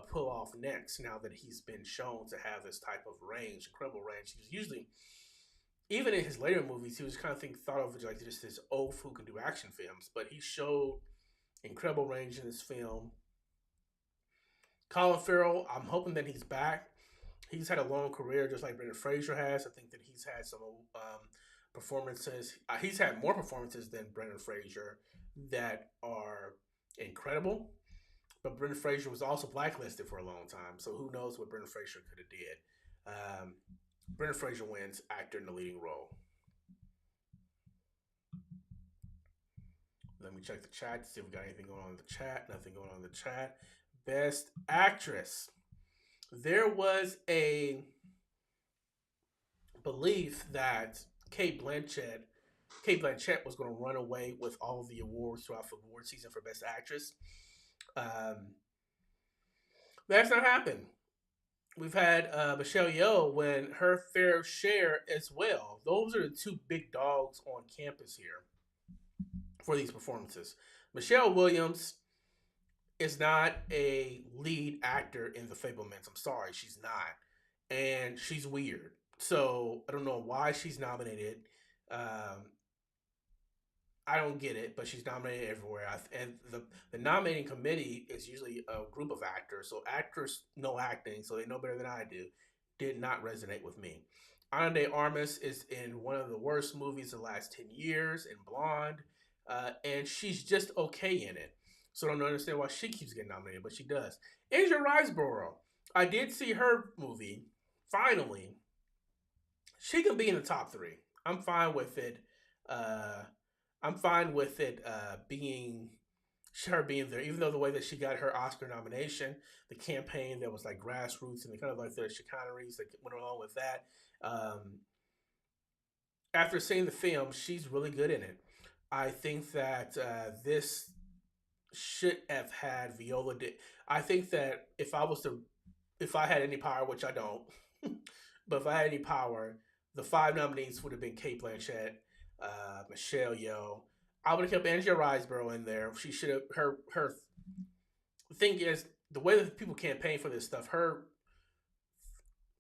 pull off next. Now that he's been shown to have this type of range, incredible range. He's usually, even in his later movies, he was kind of thought of as like just this oaf who can do action films, but he showed incredible range in this film. Colin Farrell, I'm hoping that he's back. He's had a long career, just like Brendan Fraser has. I think that he's had some performances. He's had more performances than Brendan Fraser that are incredible. But Brendan Fraser was also blacklisted for a long time, so who knows what Brendan Fraser could have did. Brendan Fraser wins actor in the leading role. Let me check the chat to see if we got anything going on in the chat. Nothing going on in the chat. Best actress. There was a belief that Kate Blanchett was going to run away with all of the awards throughout the award season for Best Actress. That's not happened. We've had Michelle Yeoh win her fair share as well. Those are the two big dogs on campus here for these performances. Michelle Williams is not a lead actor in The Fabelmans. I'm sorry, she's not. And she's weird. So I don't know why she's nominated. I don't get it, but she's nominated everywhere. And the nominating committee is usually a group of actors. So actors know acting, so they know better than I do. Did not resonate with me. Ana de Armas is in one of the worst movies of the last 10 years in Blonde. And she's just okay in it. So I don't understand why she keeps getting nominated, but she does. Andrea Riseborough. I did see her movie. Finally, she can be in the top three. I'm fine with it. I'm fine with it being her being there, even though the way that she got her Oscar nomination, the campaign that was like grassroots and the kind of like the chicaneries that went along with that. After seeing the film, she's really good in it. I think that this should have had Viola. I think that if I had any power, which I don't, but if I had any power, the five nominees would have been Kate Blanchett, Michelle Yeoh. I would have kept Andrea Riseborough in there. She should have her. The thing is, the way that people campaign for this stuff,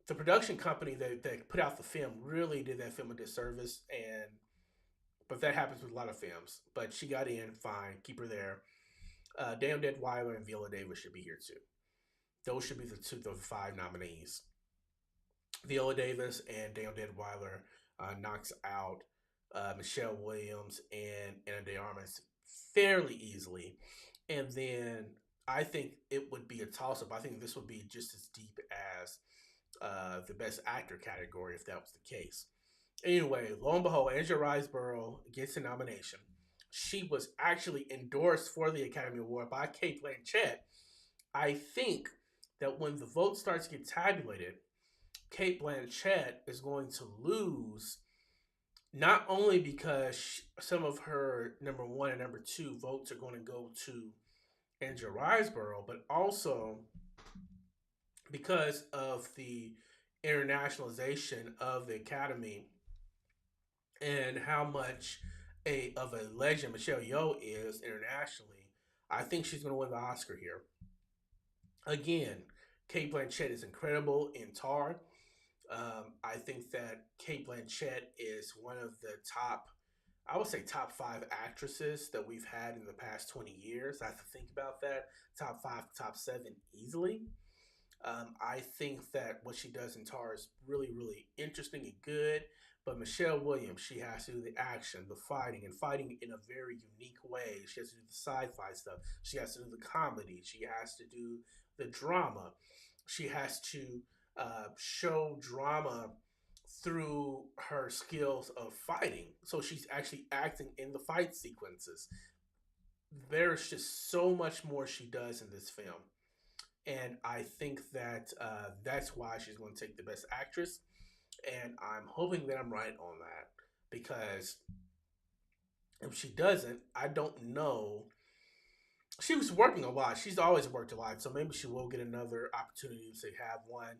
the production company that put out the film really did that film a disservice, and but that happens with a lot of films. But she got in, fine, keep her there. Damn Dead Weiler and Viola Davis should be here too. Those should be the five nominees. Viola Davis and Daniel Dead Weiler knocks out Michelle Williams and Anna De Armas fairly easily. And then I think it would be a toss up. I think this would be just as deep as the Best Actor category if that was the case. Anyway, lo and behold, Angela Riseborough gets a nomination. She was actually endorsed for the Academy Award by Kate Blanchett. I think that when the vote starts to get tabulated, Kate Blanchett is going to lose, not only because some of her number one and number two votes are going to go to Angela Riseborough, but also because of the internationalization of the Academy and how much of a legend Michelle Yeoh is internationally. I think she's going to win the Oscar here. Again, Kate Blanchett is incredible in Tar. I think that Kate Blanchett is one of the top, I would say top five actresses that we've had in the past 20 years. I have to think about that. Top five, top seven easily. I think that what she does in Tar is really, really interesting and good. But Michelle Williams, she has to do the action, the fighting, and fighting in a very unique way. She has to do the sci-fi stuff. She has to do the comedy. She has to do the drama. She has to show drama through her skills of fighting. So she's actually acting in the fight sequences. There's just so much more she does in this film. And I think that that's why she's going to take the Best Actress. And I'm hoping that I'm right on that because if she doesn't, I don't know. She was working a lot. She's always worked a lot, so maybe she will get another opportunity to have one.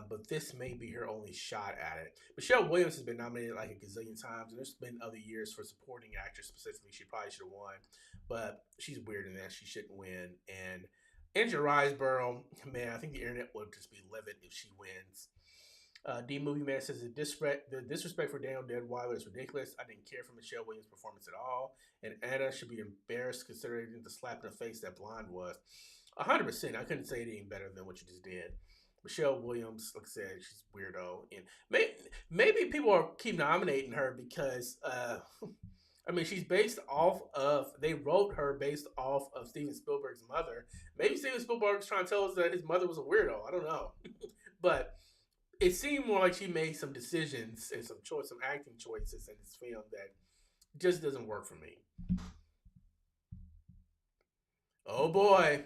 But this may be her only shot at it. Michelle Williams has been nominated like a gazillion times, and there's been other years for supporting actress specifically. She probably should have won, but she's weird in that she shouldn't win. And Angela Riseborough, man, I think the internet would just be livid if she wins. D Movie Man says the disrespect for Daniel Deadwyler is ridiculous. I didn't care for Michelle Williams' performance at all, and Anna should be embarrassed considering the slap in the face that Blonde was. 100%. I couldn't say anything better than what you just did. Michelle Williams, like I said, she's weirdo, and maybe people are keep nominating her because I mean she's based off of they wrote her based off of Steven Spielberg's mother. Maybe Steven Spielberg's trying to tell us that his mother was a weirdo. I don't know, but it seemed more like she made some decisions and some acting choices in this film that just doesn't work for me. Oh boy,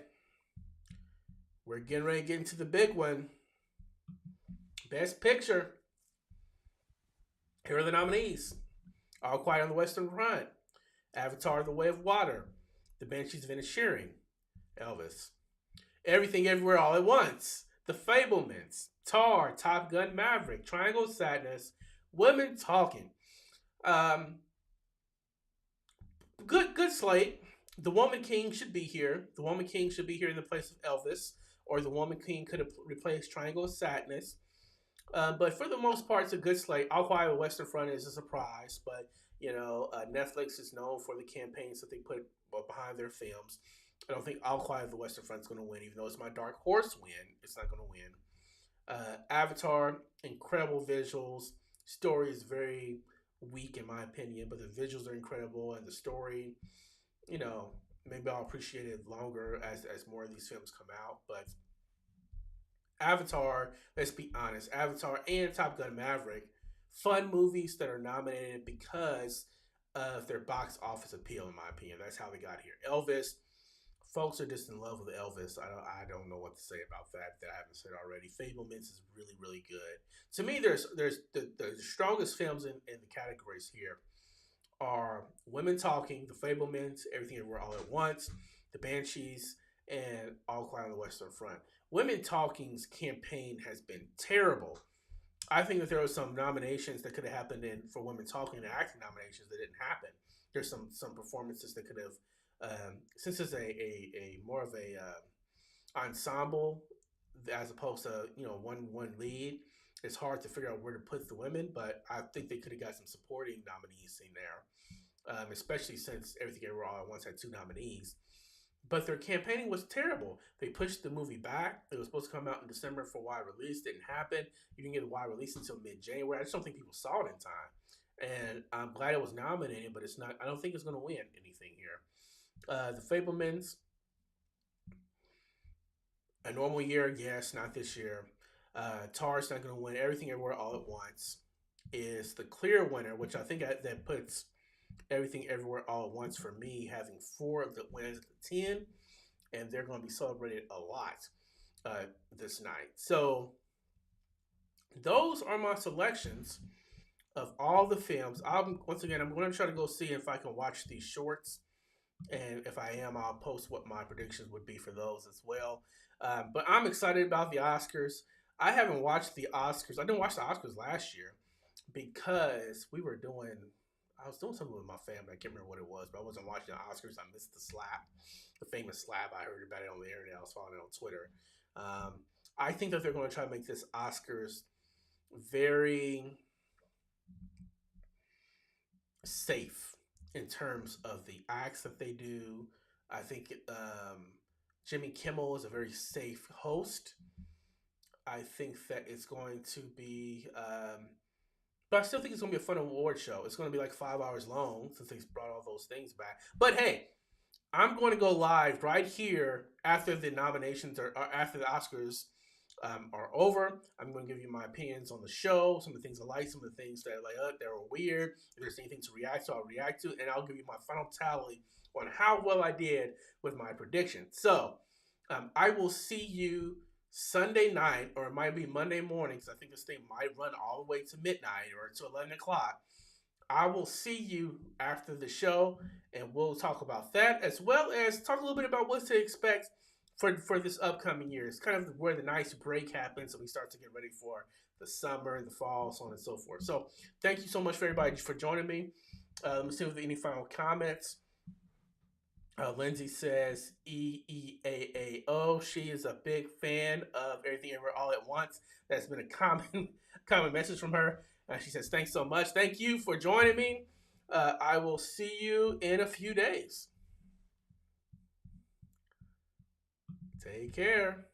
we're getting ready to get into the big one. Best Picture. Here are the nominees: All Quiet on the Western Front, Avatar: The Way of Water, The Banshees of Inisherin, Elvis, Everything Everywhere All at Once, The Fablemans, Tar, Top Gun Maverick, Triangle of Sadness, Women Talking. Um, good slate. The Woman King should be here. The Woman King should be here in the place of Elvis, or the Woman King could have replaced Triangle of Sadness. But for the most part, it's a good slate. All Quiet on the Western Front is a surprise, but Netflix is known for the campaigns that they put behind their films. I don't think All Quiet on the Western Front is going to win, even though it's my dark horse win. It's not going to win. Avatar, incredible visuals. Story is very weak in my opinion, but the visuals are incredible and the story, maybe I'll appreciate it longer as more of these films come out. But Avatar, let's be honest, Avatar and Top Gun Maverick, fun movies that are nominated because of their box office appeal, in my opinion. That's how they got here. Elvis, folks are just in love with Elvis. I don't know what to say about that I haven't said already. Fablemans is really, really good. To me, there's the strongest films in the categories here are Women Talking, The Fablemans, Everything Everywhere All at Once, The Banshees, and All Quiet on the Western Front. Women Talking's campaign has been terrible. I think that there were some nominations that could have happened for Women Talking and acting nominations that didn't happen. There's some performances that could have, since it's a more of a ensemble as opposed to one lead, it's hard to figure out where to put the women, but I think they could have got some supporting nominees in there, especially since Everything Everywhere All at Once had 2 nominees. But their campaigning was terrible. They pushed the movie back. It was supposed to come out in December for wide release. Didn't happen. You didn't get a wide release until mid-January. I just don't think people saw it in time. And I'm glad it was nominated, but it's not. I don't think it's going to win anything here. The Fablemans, a normal year, yes, not this year. Tar's not going to win. Everything Everywhere All at Once is the clear winner, which I think that puts Everything Everywhere All at Once for me having 4 of the wins of 10, and they're going to be celebrated a lot this night. So those are my selections of all the films. I'm going to try to go see if I can watch these shorts, and if I am, I'll post what my predictions would be for those as well. But I'm excited about the Oscars. I haven't watched the Oscars. I didn't watch the Oscars last year because I was doing something with my family. I can't remember what it was, but I wasn't watching the Oscars. I missed the slap, the famous slap. I heard about it on the internet. I was following it on Twitter. I think that they're going to try to make this Oscars very safe in terms of the acts that they do. I think Jimmy Kimmel is a very safe host. I think that it's going to be, but I still think it's going to be a fun award show. It's going to be like 5 hours long since they brought all those things back. But hey, I'm going to go live right here after the nominations or after the Oscars are over. I'm going to give you my opinions on the show, some of the things I like, some of the things that they were weird. If there's anything to react to, I'll react to, and I'll give you my final tally on how well I did with my prediction. So I will see you Sunday night, or it might be Monday morning, because I think this thing might run all the way to midnight or to 11 o'clock. I will see you after the show, and we'll talk about that, as well as talk a little bit about what to expect for this upcoming year. It's kind of where the nice break happens, and we start to get ready for the summer, the fall, so on and so forth. So thank you so much for everybody for joining me. Let me see if there are any final comments. Lindsay says EEAAO. She is a big fan of Everything Everywhere All at Once. That's been a common message from her. She says, thanks so much. Thank you for joining me. I will see you in a few days. Take care.